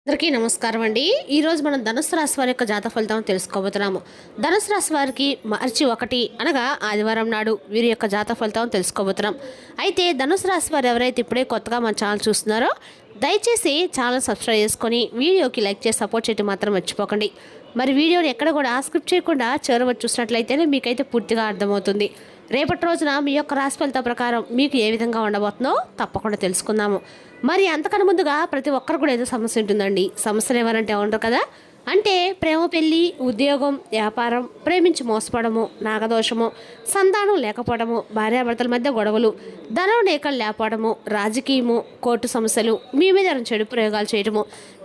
అందరికీ నమస్కారం అండి. ఈరోజు మనం ధనుసు రాశి వారి యొక్క జాతక ఫలితం తెలుసుకోబోతున్నాము. ధనుసు రాశి వారికి మార్చి 1 అనగా ఆదివారం నాడు వీరి యొక్క జాతక ఫలితం తెలుసుకోబోతున్నాం. అయితే ధనుసు రాశి వారు ఎవరైతే ఇప్పుడే కొత్తగా మన ఛానల్ చూస్తున్నారో దయచేసి ఛానల్ సబ్స్క్రైబ్ చేసుకొని వీడియోకి లైక్ చేసి సపోర్ట్ చేయడం మాత్రం మర్చిపోకండి. మరి వీడియోని ఎక్కడ కూడా స్క్రిప్ట్ చేయకుండా చివరి చూసినట్లయితేనే మీకైతే పూర్తిగా అర్థమవుతుంది. రేపటి రోజున మీ యొక్క రాశి ఫలితం ప్రకారం మీకు ఏ విధంగా ఉండబోతుందో తప్పకుండా తెలుసుకుందాము. మరి అంతకన్నా ముందుగా ప్రతి ఒక్కరు కూడా ఏదో సమస్య ఉంటుందండి. సమస్యలు ఎవరంటే ఉండరు కదా, అంటే ప్రేమ, పెళ్ళి, ఉద్యోగం, వ్యాపారం, ప్రేమించి మోసపోవడము, నాగదోషము, సంతానం లేకపోవడము, భార్యాభర్తల మధ్య గొడవలు, ధనం లేకలు లేకపోవడము, రాజకీయము, కోర్టు సమస్యలు, మీ మీద చెడు ప్రయోగాలు చేయడము,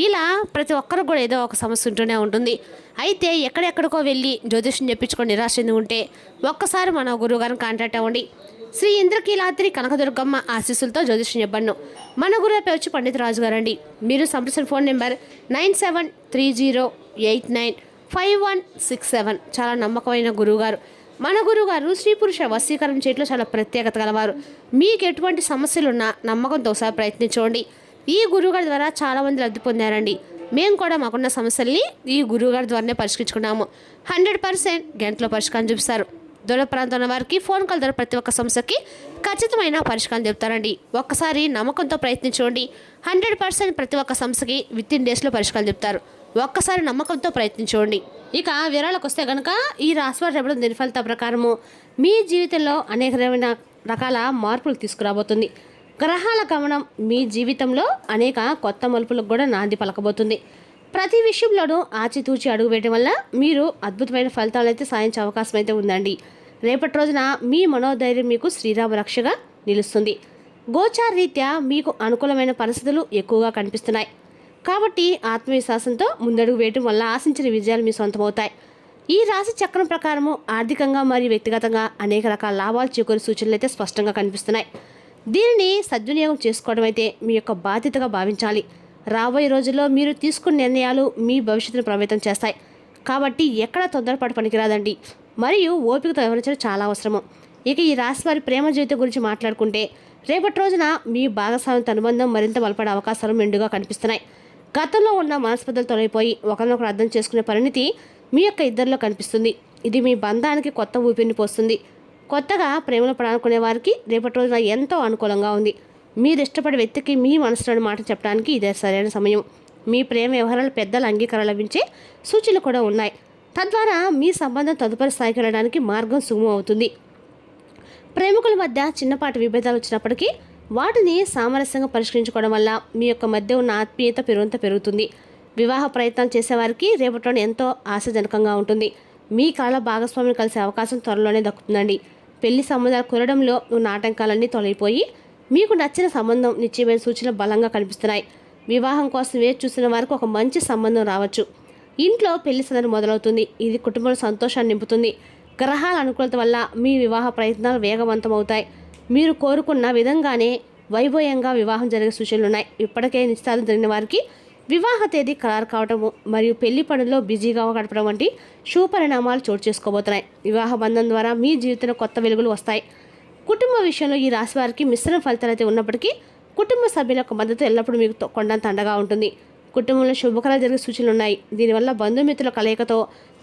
ఇలా ప్రతి ఒక్కరు కూడా ఏదో ఒక సమస్య ఉంటూనే ఉంటుంది. అయితే ఎక్కడెక్కడికో వెళ్ళి జ్యోతిష్యం చెప్పించుకొని నిరాశ చెంది ఉంటే ఒక్కసారి మన గురువుగారిని కాంటాక్ట్ అవ్వండి. శ్రీ ఇంద్రకీలాద్రి కనకదుర్గమ్మ ఆశీస్సులతో జ్యోతిష్యం చెప్పండి. మన గురువు పేరు వచ్చి పండిత రాజు గారండి. మీరు సంప్రదించిన ఫోన్ నెంబర్ 9730895167. చాలా నమ్మకమైన గురువుగారు. మన గురువుగారు స్త్రీ పురుష వశీకరణ చేయట్లో చాలా ప్రత్యేకత గలవారు. మీకు ఎటువంటి సమస్యలున్నా నమ్మకంతో ఒకసారి ప్రయత్నించండి. ఈ గురువుగారి ద్వారా చాలామంది లబ్ధి పొందారండి. మేము కూడా మాకున్న సమస్యల్ని ఈ గురువుగారి ద్వారానే పరిష్కరించుకున్నాము. 100% గంటలో పరిష్కారం చూపిస్తారు. దూర ప్రాంతం ఉన్న వారికి ఫోన్ కాల్ ద్వారా ప్రతి ఒక్క సమస్యకి ఖచ్చితమైన పరిష్కారం చెప్తారండి. ఒక్కసారి నమ్మకంతో ప్రయత్నించండి. 100% ప్రతి ఒక్క సమస్యకి వితిన్ డేస్లో పరిష్కారం చెప్తారు. ఒక్కసారి నమ్మకంతో ప్రయత్నించండి. ఇక వివరాలకు వస్తే కనుక ఈ రాశివారు రేపటి దీని ఫలిత ప్రకారము మీ జీవితంలో అనేక రకాల మార్పులు తీసుకురాబోతుంది. గ్రహాల గమనం మీ జీవితంలో అనేక కొత్త మలుపులకు కూడా నాంది పలకబోతుంది. ప్రతి విషయంలోనూ ఆచితూచి అడుగు వేయడం వల్ల మీరు అద్భుతమైన ఫలితాలు అయితే సాధించే అవకాశం అయితే ఉందండి. రేపటి రోజున మీ మనోధైర్యం మీకు శ్రీరామ రక్షగా నిలుస్తుంది. గోచార రీత్యా మీకు అనుకూలమైన పరిస్థితులు ఎక్కువగా కనిపిస్తున్నాయి కాబట్టి ఆత్మవిశ్వాసంతో ముందడుగు వేయడం వల్ల ఆశించిన విజయాలు మీ సొంతమవుతాయి. ఈ రాశి చక్రం ప్రకారము ఆర్థికంగా మరియు వ్యక్తిగతంగా అనేక రకాల లాభాలు చేకూరే సూచనలు అయితే స్పష్టంగా కనిపిస్తున్నాయి. దీనిని సద్వినియోగం చేసుకోవడం అయితే మీ యొక్క బాధ్యతగా భావించాలి. రాబోయే రోజుల్లో మీరు తీసుకున్న నిర్ణయాలు మీ భవిష్యత్తును ప్రభావితం చేస్తాయి కాబట్టి ఎక్కడ తొందరపాటు పనికిరాదండి. మరియు ఓపికతో వ్యవహరించడం చాలా అవసరము. ఇక ఈ రాశి వారి ప్రేమ జీవితం గురించి మాట్లాడుకుంటే రేపటి రోజున మీ భాగస్వామ్య అనుబంధం మరింత బలపడే అవకాశాలు మెండుగా కనిపిస్తున్నాయి. గతంలో ఉన్న మనస్పర్ధలు తొలగిపోయి ఒకరినొకరు అర్థం చేసుకునే పరిణితి మీ యొక్క ఇద్దరిలో కనిపిస్తుంది. ఇది మీ బంధానికి కొత్త ఊపిరిని పోస్తుంది. కొత్తగా ప్రేమలో పడాలనుకునే వారికి రేపటి రోజున ఎంతో అనుకూలంగా ఉంది. మీరు ఇష్టపడే వ్యక్తికి మీ మనసులోని మాట చెప్పడానికి ఇదే సరైన సమయం. మీ ప్రేమ వ్యవహారాలు పెద్దల అంగీకారం లభించే సూచనలు కూడా ఉన్నాయి. తద్వారా మీ సంబంధం తదుపరి స్థాయికి వెళ్ళడానికి మార్గం సుగమం అవుతుంది. ప్రేమికుల మధ్య చిన్నపాటి విభేదాలు వచ్చినప్పటికీ వాటిని సామరస్యంగా పరిష్కరించుకోవడం వల్ల మీ యొక్క మధ్య ఉన్న ఆత్మీయత పెరుగుతుంది. వివాహ ప్రయత్నాలు చేసేవారికి రేపటి ఎంతో ఆశాజనకంగా ఉంటుంది. మీ కాల భాగస్వామిని కలిసే అవకాశం త్వరలోనే దక్కుతుందండి. పెళ్లి సంబంధాలు కురడంలో ఉన్న ఆటంకాలన్నీ తొలగిపోయి మీకు నచ్చిన సంబంధం నిశ్చయమైన సూచనలు బలంగా కనిపిస్తున్నాయి. వివాహం కోసం వేచి చూసిన వారికి ఒక మంచి సంబంధం రావచ్చు. ఇంట్లో పెళ్లి సందడి మొదలవుతుంది. ఇది కుటుంబంలో సంతోషాన్ని నింపుతుంది. గ్రహాల అనుకూలత వల్ల మీ వివాహ ప్రయత్నాలు వేగవంతం అవుతాయి. మీరు కోరుకున్న విధంగానే వైభవంగా వివాహం జరిగే సూచనలు ఉన్నాయి. ఇప్పటికే నిశ్చితార్థం జరిగిన వారికి వివాహ తేదీ ఖరారు కావటము మరియు పెళ్లి పనుల్లో బిజీగా గడపడం వంటి శుభ పరిణామాలు చోటు చేసుకోబోతున్నాయి. వివాహ బంధం ద్వారా మీ జీవితంలో కొత్త వెలుగులు వస్తాయి. కుటుంబ విషయంలో ఈ రాశి వారికి మిశ్రమ ఫలితాలు అయితే ఉన్నప్పటికీ కుటుంబ సభ్యుల యొక్క మద్దతు ఎల్లప్పుడూ మీకు కొండంత అండగా ఉంటుంది. కుటుంబంలో శుభకరాలు జరిగే సూచనలు ఉన్నాయి. దీనివల్ల బంధుమిత్రుల కలయికతో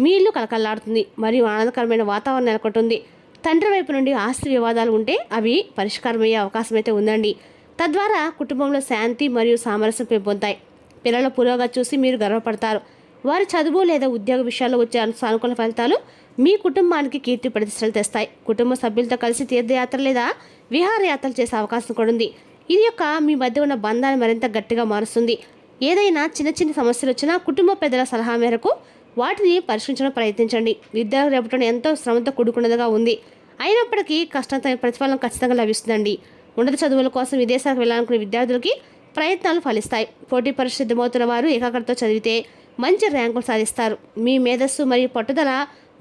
మీ ఇల్లు కలకల్లాడుతుంది మరియు ఆనందకరమైన వాతావరణం నెలకొంటుంది. తండ్రి వైపు నుండి ఆస్తి వివాదాలు ఉంటే అవి పరిష్కారమయ్యే అవకాశం అయితే ఉందండి. తద్వారా కుటుంబంలో శాంతి మరియు సామరస్యం పెంపొందుతాయి. పిల్లల పురోగతి చూసి మీరు గర్వపడతారు. వారి చదువు లేదా ఉద్యోగ విషయాల్లో వచ్చే సానుకూల ఫలితాలు మీ కుటుంబానికి కీర్తి ప్రతిష్టలు తెస్తాయి. కుటుంబ సభ్యులతో కలిసి తీర్థయాత్ర లేదా విహారయాత్రలు చేసే అవకాశం కూడా ఉంది. ఇది యొక్క మీ మధ్య ఉన్న బంధాన్ని మరింత గట్టిగా మారుస్తుంది. ఏదైనా చిన్న చిన్న సమస్యలు వచ్చినా కుటుంబ పెద్దల సలహా మేరకు వాటిని పరిష్కరించడం ప్రయత్నించండి. విద్యార్థులు రేపటి ఎంతో శ్రమతో కూడుకున్నదిగా ఉంది. అయినప్పటికీ కష్టంతో ప్రతిఫలం ఖచ్చితంగా లభిస్తుందండి. ఉన్నత చదువుల కోసం విదేశాలకు వెళ్ళాలనుకునే విద్యార్థులకి ప్రయత్నాలు ఫలిస్తాయి. పోటీ పరీక్ష సిద్ధమవుతున్న వారు ఏకాగ్రతతో చదివితే మంచి ర్యాంకులు సాధిస్తారు. మీ మేధస్సు మరియు పట్టుదల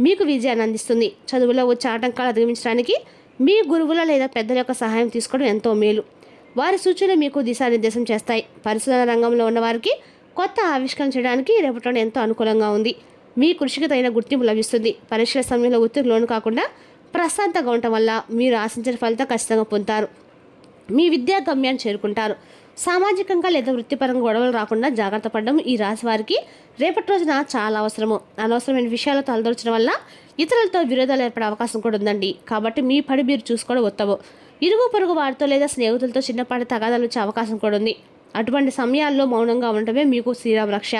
మీకు విజయాన్ని అందిస్తుంది. చదువులో వచ్చే ఆటంకాలు అధిగమించడానికి మీ గురువుల లేదా పెద్దల యొక్క సహాయం తీసుకోవడం ఎంతో మేలు. వారి సూచనలు మీకు దిశానిర్దేశం చేస్తాయి. పరిశోధన రంగంలో ఉన్నవారికి కొత్త ఆవిష్కరణ చేయడానికి రేపటి ఎంతో అనుకూలంగా ఉంది. మీ కృషికి తగిన గుర్తింపు లభిస్తుంది. పరీక్షల సమయంలో ఒత్తిడి లోను కాకుండా ప్రశాంతంగా ఉండటం వల్ల మీరు ఆశించిన ఫలితం ఖచ్చితంగా పొందుతారు. మీ విద్యా గమ్యాన్ని చేరుకుంటారు. సామాజికంగా లేదా వృత్తిపరంగా గొడవలు రాకుండా జాగ్రత్త పడడం ఈ రాశి వారికి రేపటి రోజున చాలా అవసరము. అనవసరమైన విషయాలు తలదొరచడం వల్ల ఇతరులతో విరోధాలు ఏర్పడే అవకాశం కూడా ఉందండి. కాబట్టి మీ పని మీరు చూసుకోవడం ఉత్తమం. ఇరుగు పొరుగు వారితో లేదా స్నేహితులతో చిన్నపాటి తగాదాలు వచ్చే అవకాశం కూడా ఉంది. అటువంటి సమయాల్లో మౌనంగా ఉండటమే మీకు శ్రీరామ రక్ష.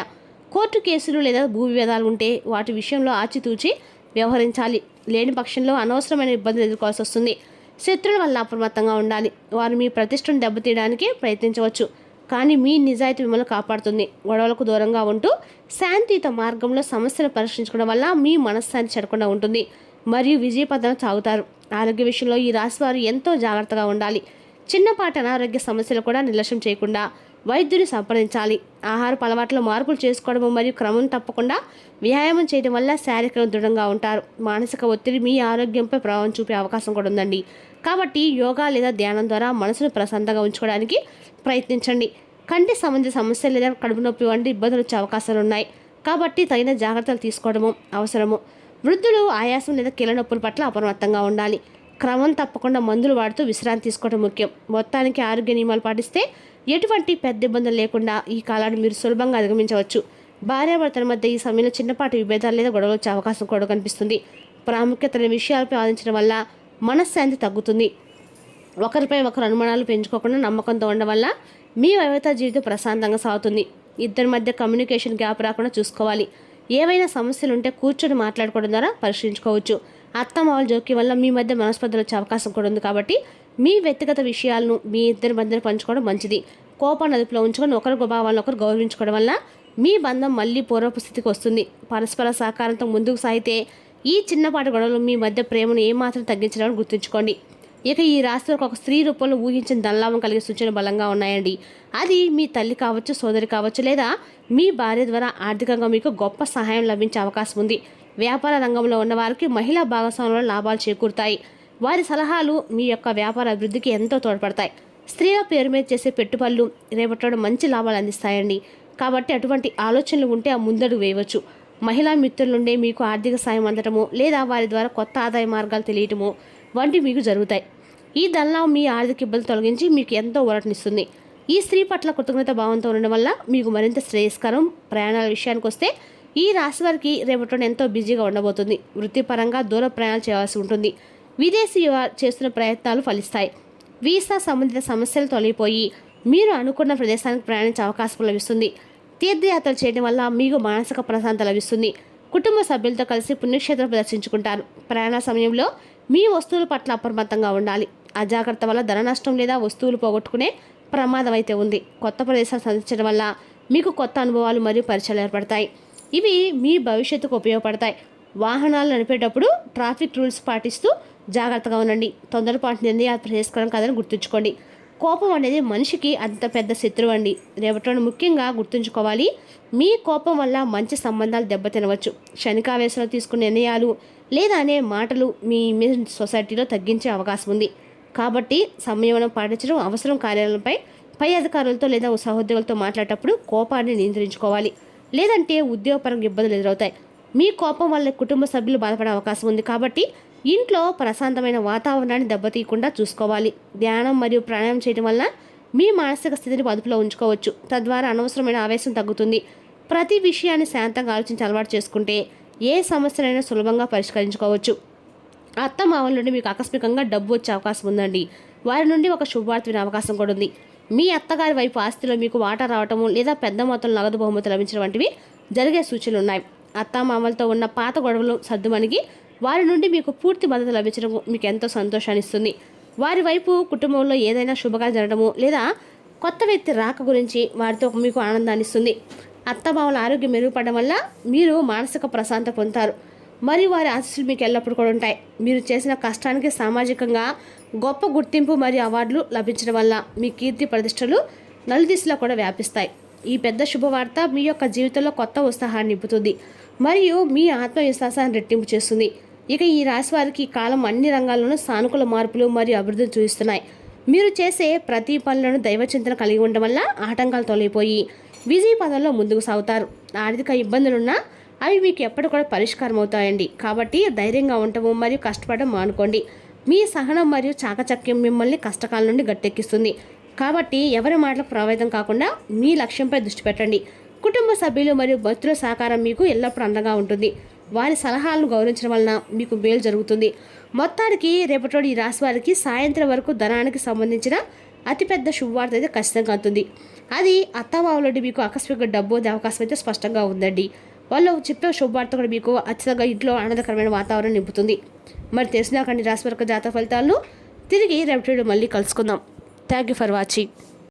కోర్టు కేసులు లేదా భూ వివాదాలు ఉంటే వాటి విషయంలో ఆచితూచి వ్యవహరించాలి. లేని పక్షంలో అనవసరమైన ఇబ్బందులు ఎదుర్కోవాల్సి వస్తుంది. శత్రువుల వల్ల అప్రమత్తంగా ఉండాలి. వారు మీ ప్రతిష్టను దెబ్బతీయడానికి ప్రయత్నించవచ్చు, కానీ మీ నిజాయితీ మిమ్మల్ని కాపాడుతుంది. గొడవలకు దూరంగా ఉంటూ శాంతియుత మార్గంలో సమస్యను పరిష్కరించుకోవడం వల్ల మీ మనశ్శాంతి చెడకుండా ఉంటుంది మరియు విజయపథం సాగుతారు. ఆరోగ్య విషయంలో ఈ రాశి వారు ఎంతో జాగ్రత్తగా ఉండాలి. చిన్నపాటి అనారోగ్య సమస్యలు కూడా నిర్లక్ష్యం చేయకుండా వైద్యుని సంప్రదించాలి. ఆహారపు అలవాట్లో మార్పులు చేసుకోవడము మరియు క్రమం తప్పకుండా వ్యాయామం చేయడం వల్ల శారీరకంగా దృఢంగా ఉంటారు. మానసిక ఒత్తిడి మీ ఆరోగ్యంపై ప్రభావం చూపే అవకాశం కూడా ఉందండి. కాబట్టి యోగా లేదా ధ్యానం ద్వారా మనసును ప్రశాంతంగా ఉంచుకోవడానికి ప్రయత్నించండి. కంటి సంబంధిత సమస్యలు లేదా కడుపు నొప్పి వంటి ఇబ్బందులు వచ్చే అవకాశాలు ఉన్నాయి. కాబట్టి తగిన జాగ్రత్తలు తీసుకోవడము అవసరము. వృద్ధులు ఆయాసం లేదా కీళ్ళ నొప్పుల పట్ల అప్రమత్తంగా ఉండాలి. క్రమం తప్పకుండా మందులు వాడుతూ విశ్రాంతి తీసుకోవడం ముఖ్యం. మొత్తానికి ఆరోగ్య నియమాలు పాటిస్తే ఎటువంటి పెద్ద ఇబ్బందులు లేకుండా ఈ కాలాన్ని మీరు సులభంగా అధిగమించవచ్చు. భార్యాభర్తల మధ్య ఈ సమయంలో చిన్నపాటి విభేదాలు లేదా గొడవలు వచ్చే అవకాశం కూడా కనిపిస్తుంది. ప్రాముఖ్యత విషయాలపై ఆలోచించడం వల్ల మనశ్శాంతి తగ్గుతుంది. ఒకరిపై ఒకరు అనుమానాలు పెంచుకోకుండా నమ్మకంతో ఉండడం వల్ల మీ వైవాహిక జీవితం ప్రశాంతంగా సాగుతుంది. ఇద్దరి మధ్య కమ్యూనికేషన్ గ్యాప్ రాకుండా చూసుకోవాలి. ఏవైనా సమస్యలు ఉంటే కూర్చొని మాట్లాడుకోవడం ద్వారా పరిష్కరించుకోవచ్చు. అత్తమామల జోక్యం వల్ల మీ మధ్య మనస్పర్ధలు వచ్చే అవకాశం కూడా ఉంది. కాబట్టి మీ వ్యక్తిగత విషయాలను మీ ఇద్దరి మధ్యన పంచుకోవడం మంచిది. కోపాన్ని అదుపులో ఉంచుకొని ఒకరి భావాలను ఒకరు గౌరవించుకోవడం వల్ల మీ బంధం మళ్ళీ పూర్వపు స్థితికి వస్తుంది. పరస్పర సహకారంతో ముందుకు సాగితే ఈ చిన్నపాటి గొడవలు మీ మధ్య ప్రేమను ఏమాత్రం తగ్గించడానికి గుర్తుంచుకోండి. ఇక ఈ రాశికి ఒక స్త్రీ రూపంలో ఊహించిన ధనలాభం కలిగే సూచనలు బలంగా ఉన్నాయండి. అది మీ తల్లి కావచ్చు, సోదరి కావచ్చు, లేదా మీ భార్య ద్వారా ఆర్థికంగా మీకు గొప్ప సహాయం లభించే అవకాశం ఉంది. వ్యాపార రంగంలో ఉన్న వారికి మహిళా భాగస్వామ్యంలో లాభాలు చేకూరుతాయి. వారి సలహాలు మీ యొక్క వ్యాపార అభివృద్ధికి ఎంతో తోడ్పడతాయి. స్త్రీల పేరు మీద చేసే పెట్టుబడులు రేపట్లో మంచి లాభాలు అందిస్తాయండి. కాబట్టి అటువంటి ఆలోచనలు ఉంటే ఆ ముందడుగు వేయవచ్చు. మహిళా మిత్రుల నుండి మీకు ఆర్థిక సాయం అందటము లేదా వారి ద్వారా కొత్త ఆదాయ మార్గాలు తెలియటము వంటివి మీకు జరుగుతాయి. ఈ ధనలాభం మీ ఆర్థిక ఇబ్బందులు తొలగించి మీకు ఎంతో ఊరటనిస్తుంది. ఈ స్త్రీ పట్ల కృతజ్ఞత భావంతో ఉండడం వల్ల మీకు మరింత శ్రేయస్కరం. ప్రయాణాల విషయానికి వస్తే ఈ రాశి వారికి రేపటి ఎంతో బిజీగా ఉండబోతుంది. వృత్తిపరంగా దూర ప్రయాణాలు చేయాల్సి ఉంటుంది. విదేశీ చేస్తున్న ప్రయత్నాలు ఫలిస్తాయి. వీసా సంబంధిత సమస్యలు తొలగిపోయి మీరు అనుకున్న ప్రదేశానికి ప్రయాణించే అవకాశం లభిస్తుంది. తీర్థయాత్రలు చేయడం వల్ల మీకు మానసిక ప్రశాంతత లభిస్తుంది. కుటుంబ సభ్యులతో కలిసి పుణ్యక్షేత్రం ప్రదర్శించుకుంటారు. ప్రయాణ సమయంలో మీ వస్తువుల పట్ల అప్రమత్తంగా ఉండాలి. అజాగ్రత్త వల్ల ధన నష్టం లేదా వస్తువులు పోగొట్టుకునే ప్రమాదం అయితే ఉంది. కొత్త ప్రదేశాలు సందర్శించడం వల్ల మీకు కొత్త అనుభవాలు మరియు పరిచయాలు ఏర్పడతాయి. ఇవి మీ భవిష్యత్తుకు ఉపయోగపడతాయి. వాహనాలు నడిపేటప్పుడు ట్రాఫిక్ రూల్స్ పాటిస్తూ జాగ్రత్తగా ఉండండి. తొందరపాటు నిర్ణయాలు చేసుకోవడం కాదని గుర్తుంచుకోండి. కోపం అనేది మనిషికి అంత పెద్ద శత్రువు అండి. రేపటిలో ముఖ్యంగా గుర్తుంచుకోవాలి, మీ కోపం వల్ల మంచి సంబంధాలు దెబ్బతినవచ్చు. క్షణికావేశంలో తీసుకునే నిర్ణయాలు లేదా అనే మాటలు మీ ఇమేజ్ సొసైటీలో తగ్గించే అవకాశం ఉంది. కాబట్టి సంయమనం పాటించడం అవసరం. కార్యాలయంపై పై అధికారులతో లేదా సహోద్యోగులతో మాట్లాడేటప్పుడు కోపాన్ని నియంత్రించుకోవాలి, లేదంటే ఉద్యోగపరంగా ఇబ్బందులు ఎదురవుతాయి. మీ కోపం వల్ల కుటుంబ సభ్యులు బాధపడే అవకాశం ఉంది. కాబట్టి ఇంట్లో ప్రశాంతమైన వాతావరణాన్ని దెబ్బతీయకుండా చూసుకోవాలి. ధ్యానం మరియు ప్రాణాయామం చేయడం వల్ల మీ మానసిక స్థితిని అదుపులో ఉంచుకోవచ్చు. తద్వారా అనవసరమైన ఆవేశం తగ్గుతుంది. ప్రతి విషయాన్ని శాంతంగా ఆలోచించి అలవాటు చేసుకుంటే ఏ సమస్యనైనా సులభంగా పరిష్కరించుకోవచ్చు. అత్తమామల నుండి మీకు ఆకస్మికంగా డబ్బు వచ్చే అవకాశం ఉందండి. వారి నుండి ఒక శుభవార్త వినే అవకాశం కూడా ఉంది. మీ అత్తగారి వైపు ఆస్తిలో మీకు వాటా రావటము లేదా పెద్ద మొత్తంలో నగదు బహుమతి లభించడం వంటివి జరిగే సూచనలు ఉన్నాయి. అత్తమామలతో ఉన్న పాత గొడవలు సర్దుమణిగి వారి నుండి మీకు పూర్తి మద్దతు లభించడం మీకు ఎంతో సంతోషాన్ని ఇస్తుంది. వారి వైపు కుటుంబంలో ఏదైనా శుభకార్యం జరగడము లేదా కొత్త వ్యక్తి రాక గురించి వారితో మీకు ఆనందాన్ని ఇస్తుంది. అత్తమామల ఆరోగ్యం మెరుగుపడడం వల్ల మీరు మానసిక ప్రశాంతత పొందుతారు మరియు వారి ఆశీస్సులు మీకు ఎల్లప్పుడూ కూడా ఉంటాయి. మీరు చేసిన కష్టానికి సామాజికంగా గొప్ప గుర్తింపు మరియు అవార్డులు లభించడం వల్ల మీ కీర్తి ప్రతిష్టలు నలుదిశలో కూడా వ్యాపిస్తాయి. ఈ పెద్ద శుభవార్త మీ యొక్క జీవితంలో కొత్త ఉత్సాహాన్ని నింపుతుంది మరియు మీ ఆత్మవిశ్వాసాన్ని రెట్టింపు చేస్తుంది. ఇక ఈ రాశి వారికి ఈ కాలం అన్ని రంగాల్లోనూ సానుకూల మార్పులు మరియు అభివృద్ధిని చూపిస్తున్నాయి. మీరు చేసే ప్రతి పనులను దైవచింతన కలిగి ఉండడం వల్ల ఆటంకాలు తొలగిపోయి విజయ పదంలో ముందుకు సాగుతారు. ఆర్థిక ఇబ్బందులున్నా అవి మీకు ఎప్పటి కూడా పరిష్కారం అవుతాయండి. కాబట్టి ధైర్యంగా ఉండటము మరియు కష్టపడడం మానుకోండి. మీ సహనం మరియు చాకచక్యం మిమ్మల్ని కష్టకాలం నుండి గట్టెక్కిస్తుంది. కాబట్టి ఎవరి మాటలకు ప్రభావితం కాకుండా మీ లక్ష్యంపై దృష్టి పెట్టండి. కుటుంబ సభ్యులు మరియు భక్తుల సహకారం మీకు ఎల్లప్పుడూ అండగా ఉంటుంది. వారి సలహాలను గౌరవించడం వలన మీకు మేలు జరుగుతుంది. మొత్తానికి రేపటి ఈ రాశి వారికి సాయంత్రం వరకు ధనానికి సంబంధించిన అతిపెద్ద శుభవార్త అయితే ఖచ్చితంగా అవుతుంది. అది అత్తమామలుండి మీకు ఆకస్మిక డబ్బు అనే అవకాశం అయితే స్పష్టంగా ఉందండి. వాళ్ళు చెప్పే శుభవార్త కూడా మీకు ఖచ్చితంగా ఇంట్లో ఆనందకరమైన వాతావరణం నింపుతుంది. మరి తెలిసినాకండి రాశి వారికి జాతక ఫలితాలను తిరిగి రేపటి మళ్ళీ కలుసుకుందాం. Thank you for watching.